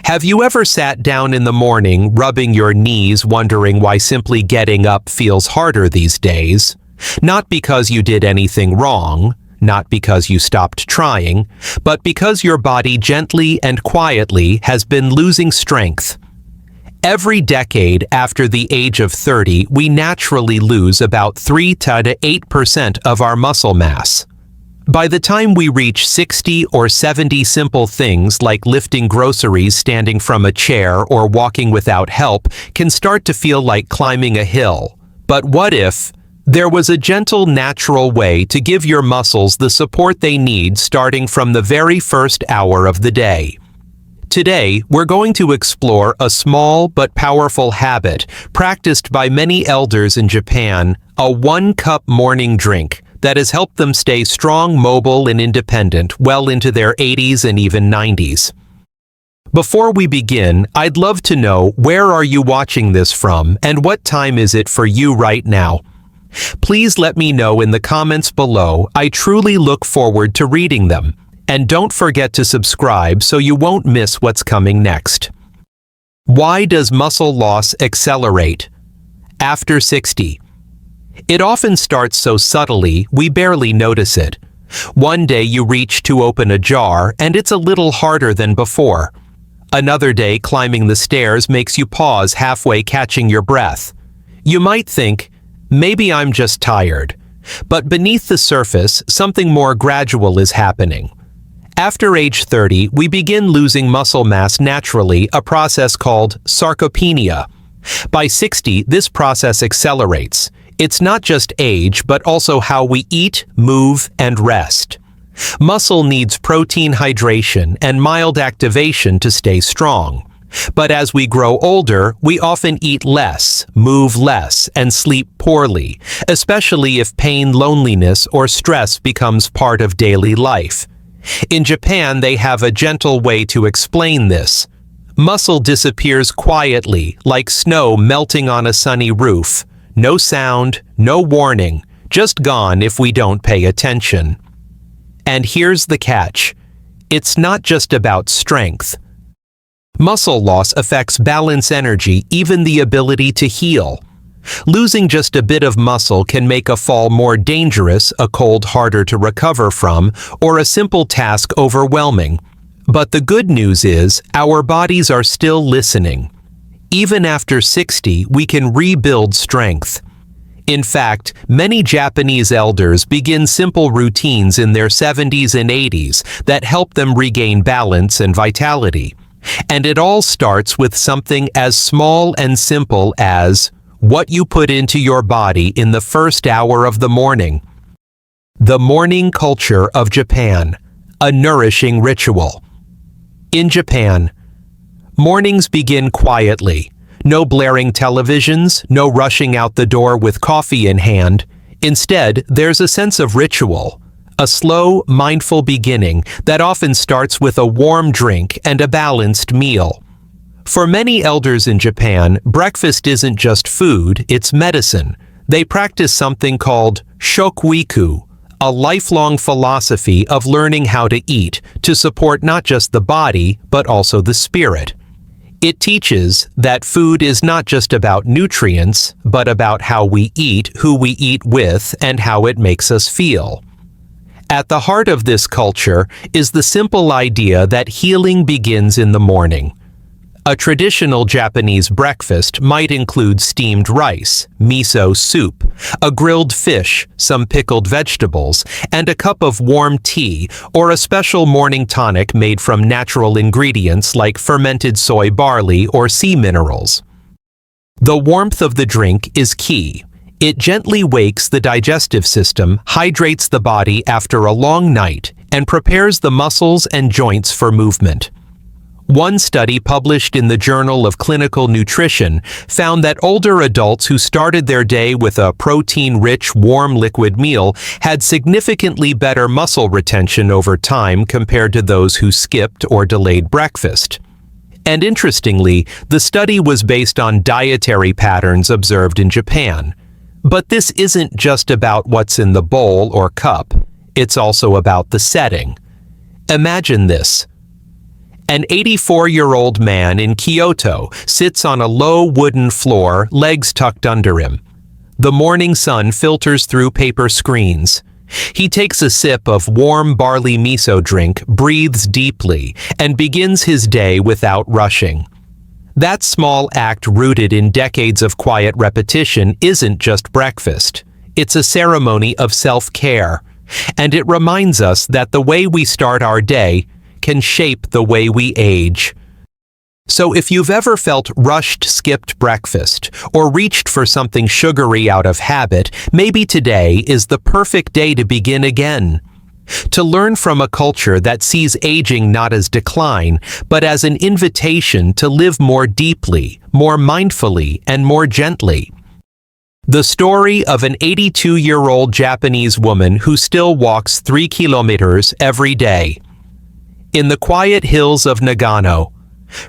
Have you ever sat down in the morning, rubbing your knees, wondering why simply getting up feels harder these days? Not because you did anything wrong, not because you stopped trying, but because your body gently and quietly has been losing strength. Every decade after the age of 30, we naturally lose about 3 to 8% of our muscle mass. By the time we reach 60 or 70, simple things like lifting groceries standing from a chair or walking without help can start to feel like climbing a hill. But what if there was a gentle, natural way to give your muscles the support they need starting from the very first hour of the day? Today, we're going to explore a small but powerful habit practiced by many elders in Japan, a 1-cup morning drink that has helped them stay strong, mobile, and independent well into their 80s and even 90s. Before we begin, I'd love to know, where are you watching this from and what time is it for you right now? Please let me know in the comments below. I truly look forward to reading them. And don't forget to subscribe so you won't miss what's coming next. Why does muscle loss accelerate after 60? It often starts so subtly we barely notice it. One day you reach to open a jar and it's a little harder than before. Another day climbing the stairs makes you pause halfway, catching your breath. You might think, maybe I'm just tired. But beneath the surface, something more gradual is happening. After age 30, we begin losing muscle mass naturally, a process called sarcopenia. By 60, this process accelerates. It's not just age, but also how we eat, move, and rest. Muscle needs protein, hydration, and mild activation to stay strong. But as we grow older, we often eat less, move less, and sleep poorly, especially if pain, loneliness, or stress becomes part of daily life. In Japan, they have a gentle way to explain this. Muscle disappears quietly, like snow melting on a sunny roof. No sound, no warning, just gone if we don't pay attention. And here's the catch. It's not just about strength. Muscle loss affects balance, energy, even the ability to heal. Losing just a bit of muscle can make a fall more dangerous, a cold harder to recover from, or a simple task overwhelming. But the good news is, our bodies are still listening. Even after 60, we can rebuild strength. In fact, many Japanese elders begin simple routines in their 70s and 80s that help them regain balance and vitality. And it all starts with something as small and simple as what you put into your body in the first hour of the morning. The morning culture of Japan, a nourishing ritual. In Japan, mornings begin quietly. No blaring televisions, no rushing out the door with coffee in hand. Instead, there's a sense of ritual, a slow, mindful beginning that often starts with a warm drink and a balanced meal. For many elders in Japan, breakfast isn't just food, it's medicine. They practice something called shokuiku, a lifelong philosophy of learning how to eat to support not just the body, but also the spirit. It teaches that food is not just about nutrients, but about how we eat, who we eat with, and how it makes us feel. At the heart of this culture is the simple idea that healing begins in the morning. A traditional Japanese breakfast might include steamed rice, miso soup, a grilled fish, some pickled vegetables, and a cup of warm tea or a special morning tonic made from natural ingredients like fermented soy barley or sea minerals. The warmth of the drink is key. It gently wakes the digestive system, hydrates the body after a long night, and prepares the muscles and joints for movement. One study published in the Journal of Clinical Nutrition found that older adults who started their day with a protein-rich, warm liquid meal had significantly better muscle retention over time compared to those who skipped or delayed breakfast. And interestingly, the study was based on dietary patterns observed in Japan. But this isn't just about what's in the bowl or cup. It's also about the setting. Imagine this. An 84-year-old man in Kyoto sits on a low wooden floor, legs tucked under him. The morning sun filters through paper screens. He takes a sip of warm barley miso drink, breathes deeply, and begins his day without rushing. That small act, rooted in decades of quiet repetition, isn't just breakfast. It's a ceremony of self-care, and it reminds us that the way we start our day can shape the way we age. So if you've ever felt rushed, skipped breakfast, or reached for something sugary out of habit, maybe today is the perfect day to begin again. To learn from a culture that sees aging not as decline, but as an invitation to live more deeply, more mindfully, and more gently. The story of an 82-year-old Japanese woman who still walks 3 kilometers every day. In the quiet hills of Nagano,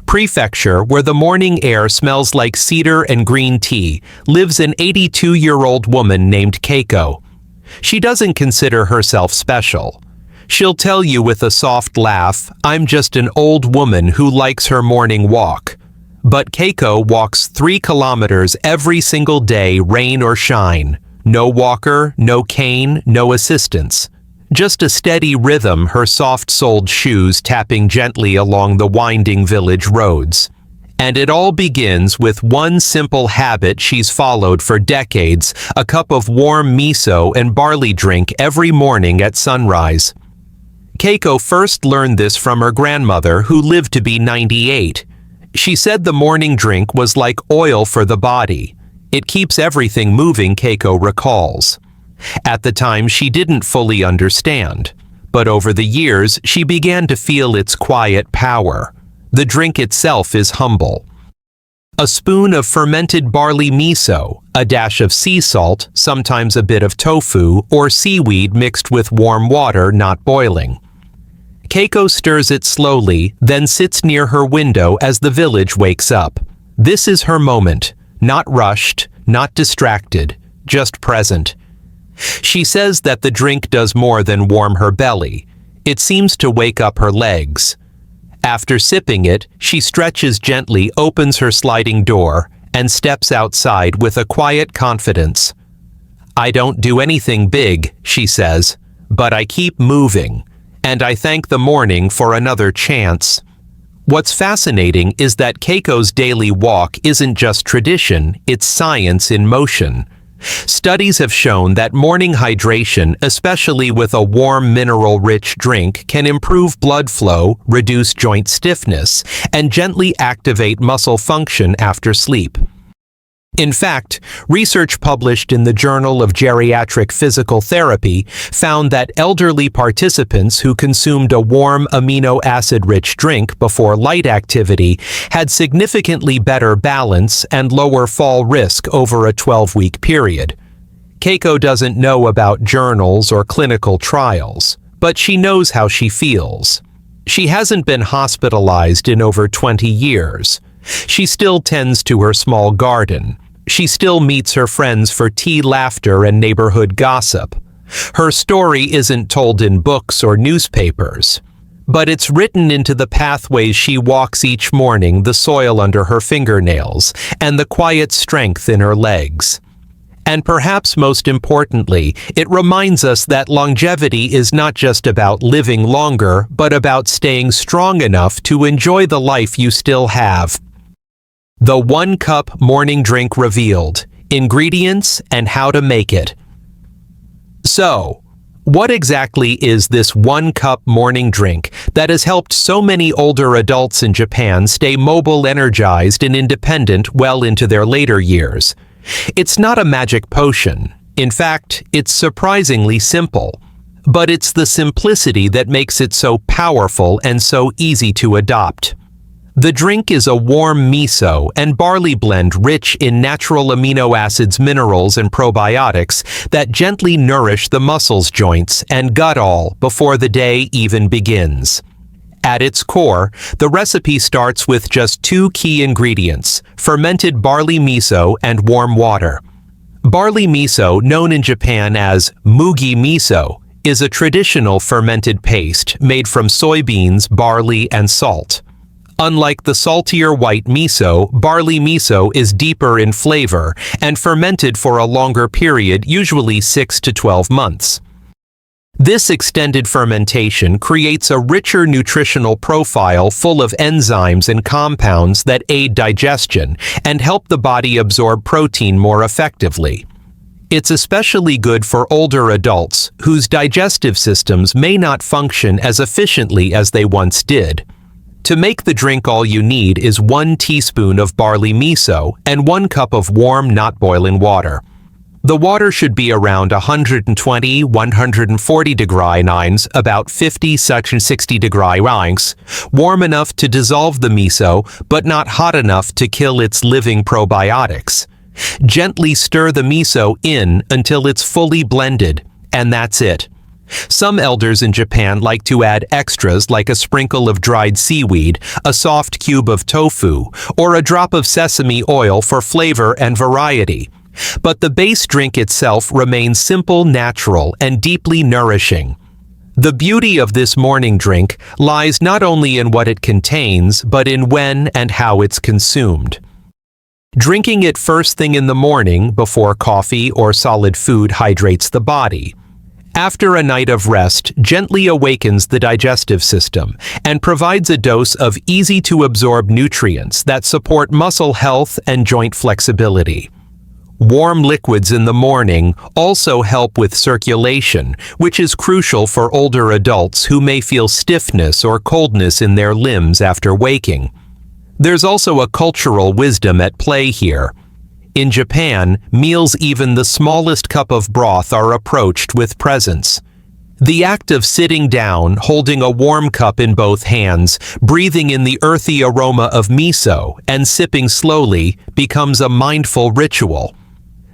Prefecture, where the morning air smells like cedar and green tea, lives an 82-year-old woman named Keiko. She doesn't consider herself special. She'll tell you with a soft laugh, "I'm just an old woman who likes her morning walk." But Keiko walks 3 kilometers every single day, rain or shine. No walker, no cane, no assistance. Just a steady rhythm, her soft-soled shoes tapping gently along the winding village roads. And it all begins with one simple habit she's followed for decades: a cup of warm miso and barley drink every morning at sunrise. Keiko first learned this from her grandmother, who lived to be 98. She said the morning drink was like oil for the body. It keeps everything moving, Keiko recalls. At the time, she didn't fully understand, but over the years, she began to feel its quiet power. The drink itself is humble. A spoon of fermented barley miso, a dash of sea salt, sometimes a bit of tofu or seaweed mixed with warm water, not boiling. Keiko stirs it slowly, then sits near her window as the village wakes up. This is her moment, not rushed, not distracted, just present. She says that the drink does more than warm her belly. It seems to wake up her legs. After sipping it, she stretches gently, opens her sliding door, and steps outside with a quiet confidence. "I don't do anything big," she says, "but I keep moving, and I thank the morning for another chance." What's fascinating is that Keiko's daily walk isn't just tradition, it's science in motion. Studies have shown that morning hydration, especially with a warm mineral-rich drink, can improve blood flow, reduce joint stiffness, and gently activate muscle function after sleep. In fact, research published in the Journal of Geriatric Physical Therapy found that elderly participants who consumed a warm amino acid-rich drink before light activity had significantly better balance and lower fall risk over a 12-week period. Keiko doesn't know about journals or clinical trials, but she knows how she feels. She hasn't been hospitalized in over 20 years. She still tends to her small garden. She still meets her friends for tea, laughter, and neighborhood gossip. Her story isn't told in books or newspapers, but it's written into the pathways she walks each morning, the soil under her fingernails, and the quiet strength in her legs. And perhaps most importantly, it reminds us that longevity is not just about living longer, but about staying strong enough to enjoy the life you still have. The 1-cup morning drink revealed: ingredients and how to make it. So, what exactly is this 1-cup morning drink that has helped so many older adults in Japan stay mobile, energized, and independent well into their later years? It's not a magic potion. In fact, it's surprisingly simple. But it's the simplicity that makes it so powerful and so easy to adopt. The drink is a warm miso and barley blend rich in natural amino acids, minerals, and probiotics that gently nourish the muscles, joints, and gut all before the day even begins. At its core, the recipe starts with just 2 key ingredients: fermented barley miso and warm water. Barley miso, known in Japan as mugi miso, is a traditional fermented paste made from soybeans, barley, and salt. Unlike the saltier white miso, barley miso is deeper in flavor and fermented for a longer period, usually 6 to 12 months. This extended fermentation creates a richer nutritional profile full of enzymes and compounds that aid digestion and help the body absorb protein more effectively. It's especially good for older adults whose digestive systems may not function as efficiently as they once did. To make the drink, all you need is 1 teaspoon of barley miso and 1 cup of warm, not boiling water. The water should be around 120–140 degree nines, about 50–60 degree ranks, warm enough to dissolve the miso, but not hot enough to kill its living probiotics. Gently stir the miso in until it's fully blended, and that's it. Some elders in Japan like to add extras like a sprinkle of dried seaweed, a soft cube of tofu, or a drop of sesame oil for flavor and variety. But the base drink itself remains simple, natural, and deeply nourishing. The beauty of this morning drink lies not only in what it contains, but in when and how it's consumed. Drinking it first thing in the morning before coffee or solid food hydrates the body. After a night of rest, gently awakens the digestive system and provides a dose of easy-to-absorb nutrients that support muscle health and joint flexibility. Warm liquids in the morning also help with circulation, which is crucial for older adults who may feel stiffness or coldness in their limbs after waking. There's also a cultural wisdom at play here. In Japan, meals, even the smallest cup of broth, are approached with presence. The act of sitting down, holding a warm cup in both hands, breathing in the earthy aroma of miso, and sipping slowly becomes a mindful ritual.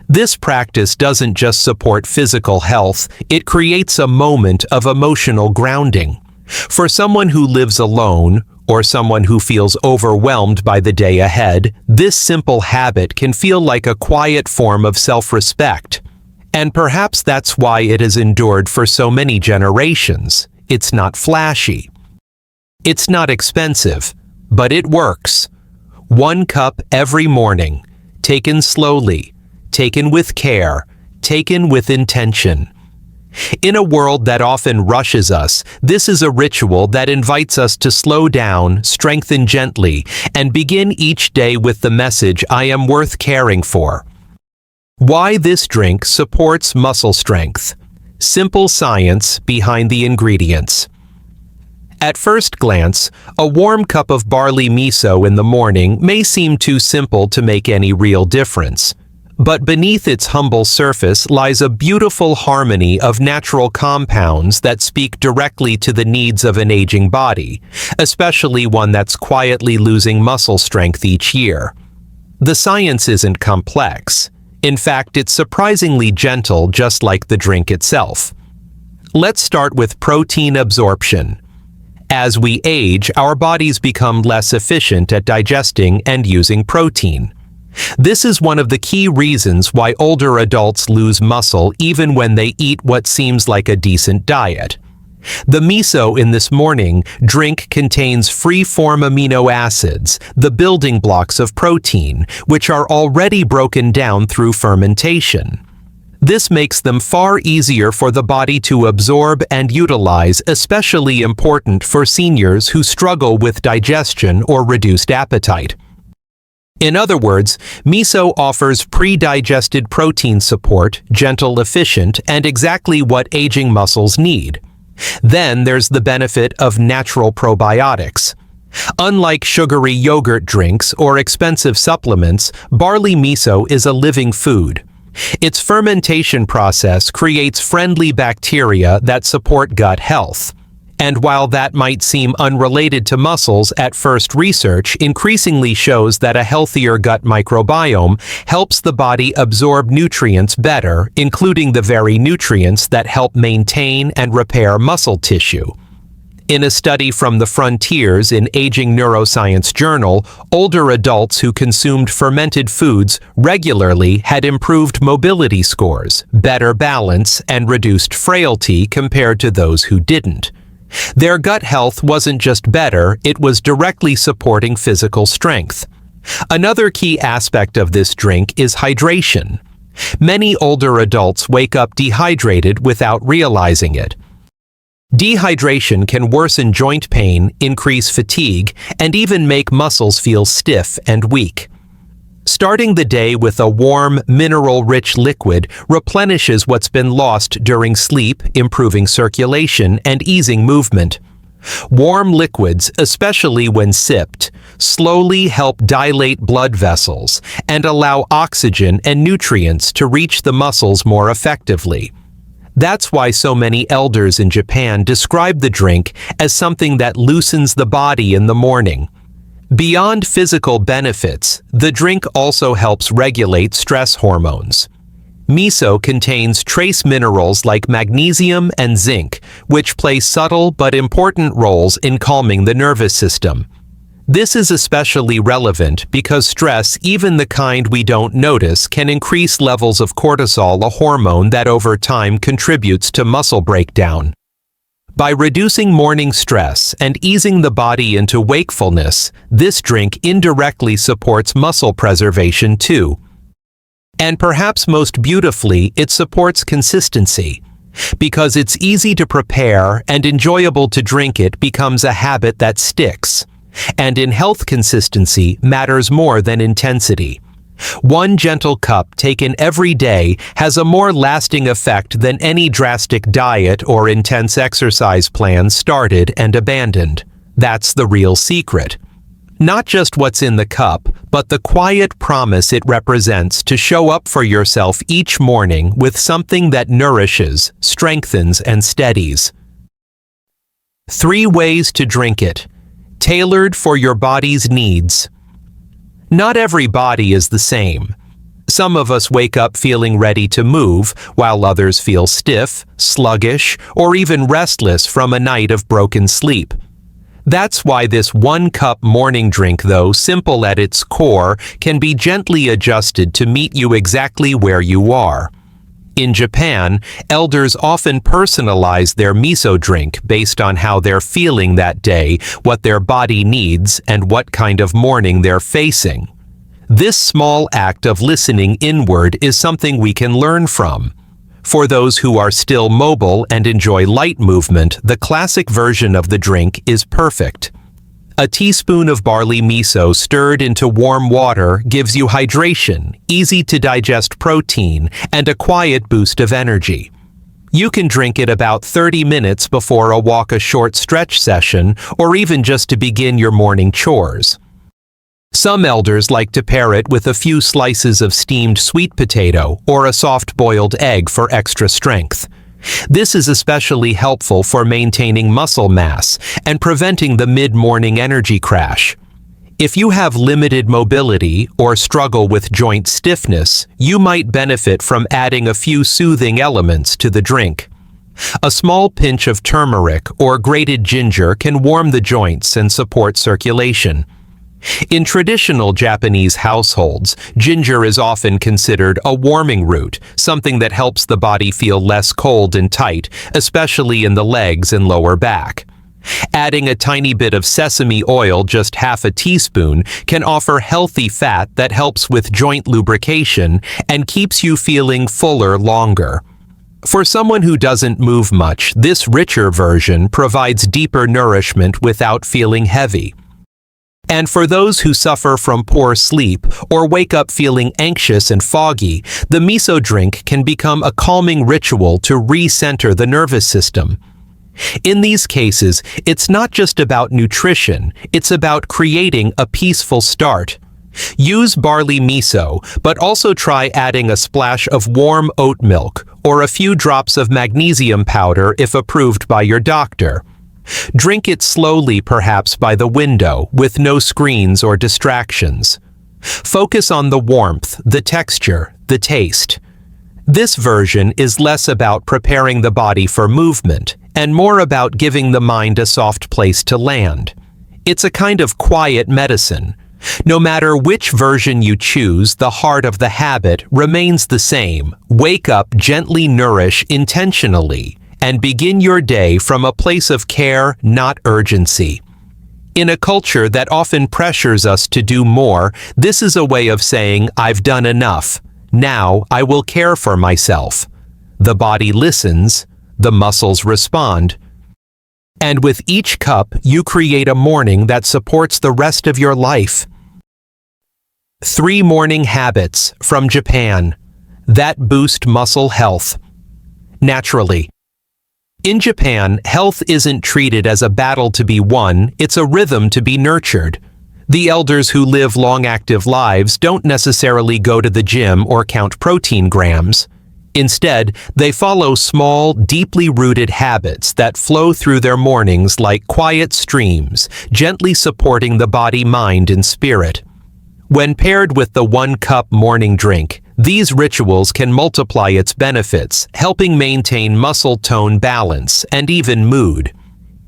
This practice doesn't just support physical health, it creates a moment of emotional grounding. For someone who lives alone, or someone who feels overwhelmed by the day ahead, this simple habit can feel like a quiet form of self-respect. And perhaps that's why it has endured for so many generations. It's not flashy. It's not expensive, but it works. 1 cup every morning, taken slowly, taken with care, taken with intention. In a world that often rushes us, this is a ritual that invites us to slow down, strengthen gently, and begin each day with the message, "I am worth caring for." Why this drink supports muscle strength. Simple science behind the ingredients. At first glance, a warm cup of barley miso in the morning may seem too simple to make any real difference. But beneath its humble surface lies a beautiful harmony of natural compounds that speak directly to the needs of an aging body, especially one that's quietly losing muscle strength each year. The science isn't complex. In fact, it's surprisingly gentle, just like the drink itself. Let's start with protein absorption. As we age, our bodies become less efficient at digesting and using protein. This is one of the key reasons why older adults lose muscle even when they eat what seems like a decent diet. The miso in this morning drink contains free-form amino acids, the building blocks of protein, which are already broken down through fermentation. This makes them far easier for the body to absorb and utilize, especially important for seniors who struggle with digestion or reduced appetite. In other words, miso offers pre-digested protein support, gentle, efficient, and exactly what aging muscles need. Then there's the benefit of natural probiotics. Unlike sugary yogurt drinks or expensive supplements, barley miso is a living food. Its fermentation process creates friendly bacteria that support gut health. And while that might seem unrelated to muscles at first, research increasingly shows that a healthier gut microbiome helps the body absorb nutrients better, including the very nutrients that help maintain and repair muscle tissue. In a study from the Frontiers in Aging Neuroscience journal, older adults who consumed fermented foods regularly had improved mobility scores, better balance, and reduced frailty compared to those who didn't. Their gut health wasn't just better, it was directly supporting physical strength. Another key aspect of this drink is hydration. Many older adults wake up dehydrated without realizing it. Dehydration can worsen joint pain, increase fatigue, and even make muscles feel stiff and weak. Starting the day with a warm, mineral-rich liquid replenishes what's been lost during sleep, improving circulation and easing movement. Warm liquids, especially when sipped, slowly help dilate blood vessels and allow oxygen and nutrients to reach the muscles more effectively. That's why so many elders in Japan describe the drink as something that loosens the body in the morning. Beyond physical benefits, the drink also helps regulate stress hormones. Miso contains trace minerals like magnesium and zinc, which play subtle but important roles in calming the nervous system. This is especially relevant because stress, even the kind we don't notice, can increase levels of cortisol, a hormone that over time contributes to muscle breakdown. By reducing morning stress and easing the body into wakefulness, this drink indirectly supports muscle preservation too. And perhaps most beautifully, it supports consistency. Because it's easy to prepare and enjoyable to drink, it becomes a habit that sticks. And in health, consistency matters more than intensity. One gentle cup taken every day has a more lasting effect than any drastic diet or intense exercise plan started and abandoned. That's the real secret. Not just what's in the cup, but the quiet promise it represents to show up for yourself each morning with something that nourishes, strengthens, and steadies. 3 ways to drink it. Tailored for your body's needs. Not every body is the same. Some of us wake up feeling ready to move, while others feel stiff, sluggish, or even restless from a night of broken sleep. That's why this 1-cup morning drink, though simple at its core, can be gently adjusted to meet you exactly where you are. In Japan, elders often personalize their miso drink based on how they're feeling that day, what their body needs, and what kind of morning they're facing. This small act of listening inward is something we can learn from. For those who are still mobile and enjoy light movement, the classic version of the drink is perfect. A teaspoon of barley miso stirred into warm water gives you hydration, easy-to-digest protein, and a quiet boost of energy. You can drink it about 30 minutes before a walk, a short stretch session, or even just to begin your morning chores. Some elders like to pair it with a few slices of steamed sweet potato or a soft-boiled egg for extra strength. This is especially helpful for maintaining muscle mass and preventing the mid-morning energy crash. If you have limited mobility or struggle with joint stiffness, you might benefit from adding a few soothing elements to the drink. A small pinch of turmeric or grated ginger can warm the joints and support circulation. In traditional Japanese households, ginger is often considered a warming root, something that helps the body feel less cold and tight, especially in the legs and lower back. Adding a tiny bit of sesame oil, just half a teaspoon, can offer healthy fat that helps with joint lubrication and keeps you feeling fuller longer. For someone who doesn't move much, this richer version provides deeper nourishment without feeling heavy. And for those who suffer from poor sleep or wake up feeling anxious and foggy, the miso drink can become a calming ritual to recenter the nervous system. In these cases, it's not just about nutrition, it's about creating a peaceful start. Use barley miso, but also try adding a splash of warm oat milk or a few drops of magnesium powder if approved by your doctor. Drink it slowly, perhaps by the window, with no screens or distractions. Focus on the warmth, the texture, the taste. This version is less about preparing the body for movement and more about giving the mind a soft place to land. It's a kind of quiet medicine. No matter which version you choose, the heart of the habit remains the same. Wake up, gently nourish intentionally, and begin your day from a place of care, not urgency. In a culture that often pressures us to do more, this is a way of saying, "I've done enough. Now I will care for myself." The body listens, the muscles respond. And with each cup, you create a morning that supports the rest of your life. 3 morning habits from Japan that boost muscle health. Naturally. In Japan, health isn't treated as a battle to be won, it's a rhythm to be nurtured. The elders who live long active lives don't necessarily go to the gym or count protein grams. Instead, they follow small, deeply rooted habits that flow through their mornings like quiet streams, gently supporting the body, mind, and spirit. When paired with the 1-cup morning drink, these rituals can multiply its benefits, helping maintain muscle tone balance and even mood.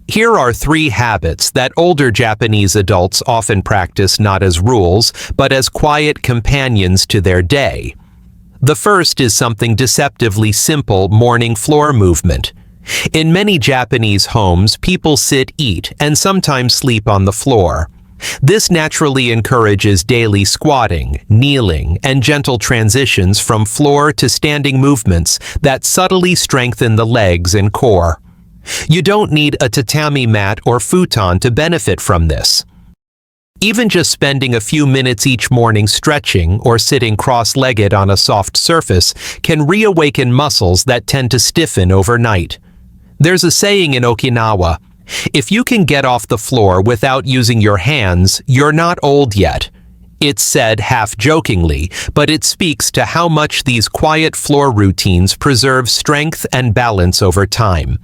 Here are 3 habits that older Japanese adults often practice not as rules, but as quiet companions to their day. The first is something deceptively simple: morning floor movement. In many Japanese homes, people sit, eat, and sometimes sleep on the floor. This naturally encourages daily squatting, kneeling, and gentle transitions from floor to standing movements that subtly strengthen the legs and core. You don't need a tatami mat or futon to benefit from this. Even just spending a few minutes each morning stretching or sitting cross-legged on a soft surface can reawaken muscles that tend to stiffen overnight. There's a saying in Okinawa, "If you can get off the floor without using your hands, you're not old yet." It's said half-jokingly, but it speaks to how much these quiet floor routines preserve strength and balance over time.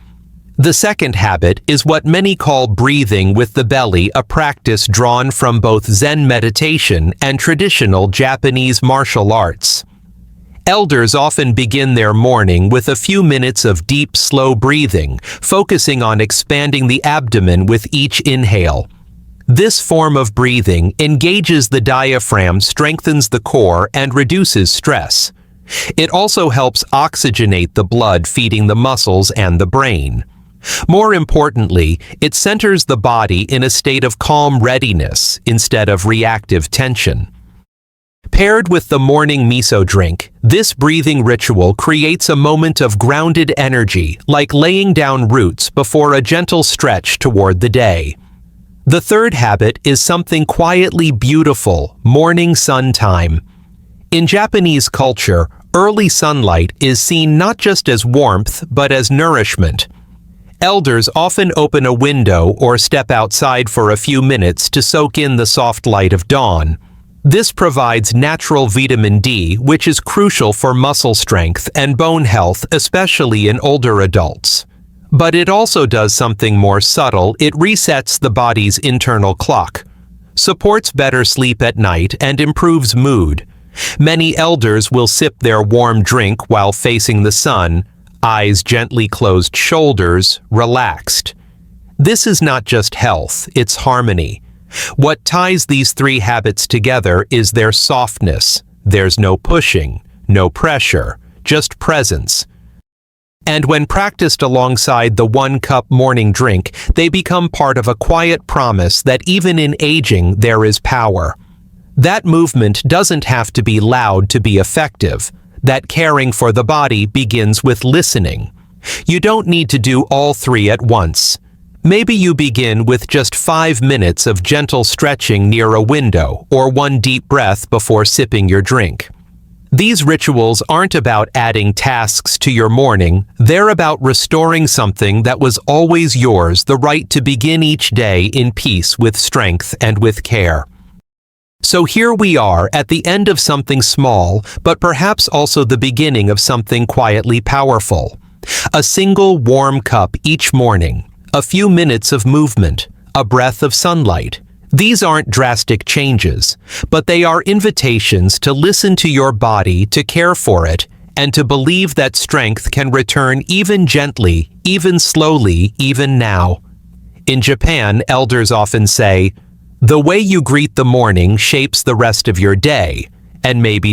The second habit is what many call breathing with the belly, a practice drawn from both Zen meditation and traditional Japanese martial arts. Elders often begin their morning with a few minutes of deep, slow breathing, focusing on expanding the abdomen with each inhale. This form of breathing engages the diaphragm, strengthens the core, and reduces stress. It also helps oxygenate the blood, feeding the muscles and the brain. More importantly, it centers the body in a state of calm readiness instead of reactive tension. Paired with the morning miso drink, this breathing ritual creates a moment of grounded energy, like laying down roots before a gentle stretch toward the day. The third habit is something quietly beautiful: morning sun time. In Japanese culture, early sunlight is seen not just as warmth, but as nourishment. Elders often open a window or step outside for a few minutes to soak in the soft light of dawn. This provides natural vitamin D, which is crucial for muscle strength and bone health, especially in older adults. But it also does something more subtle: it resets the body's internal clock, supports better sleep at night, and improves mood. Many elders will sip their warm drink while facing the sun, eyes gently closed, shoulders relaxed. This is not just health, it's harmony. What ties these 3 habits together is their softness. There's no pushing, no pressure, just presence. And when practiced alongside the 1-cup morning drink, they become part of a quiet promise that even in aging there is power. That movement doesn't have to be loud to be effective. That caring for the body begins with listening. You don't need to do all 3 at once. Maybe you begin with just 5 minutes of gentle stretching near a window or 1 deep breath before sipping your drink. These rituals aren't about adding tasks to your morning, they're about restoring something that was always yours: the right to begin each day in peace, with strength, and with care. So here we are at the end of something small, but perhaps also the beginning of something quietly powerful. A single warm cup each morning, a few minutes of movement, a breath of sunlight. These aren't drastic changes, but they are invitations to listen to your body, to care for it, and to believe that strength can return even gently, even slowly, even now. In Japan, elders often say, "The way you greet the morning shapes the rest of your day," and maybe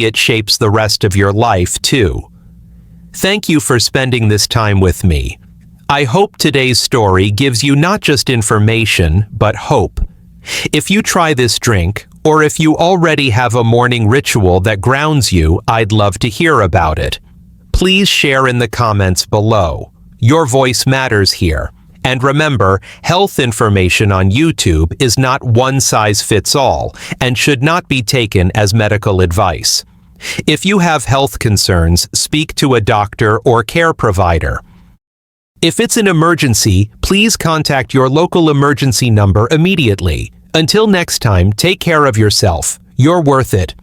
it shapes the rest of your life too. Thank you for spending this time with me. I hope today's story gives you not just information, but hope. If you try this drink, or if you already have a morning ritual that grounds you, I'd love to hear about it. Please share in the comments below. Your voice matters here. And remember, health information on YouTube is not one size fits all and should not be taken as medical advice. If you have health concerns, speak to a doctor or care provider. If it's an emergency, please contact your local emergency number immediately. Until next time, take care of yourself. You're worth it.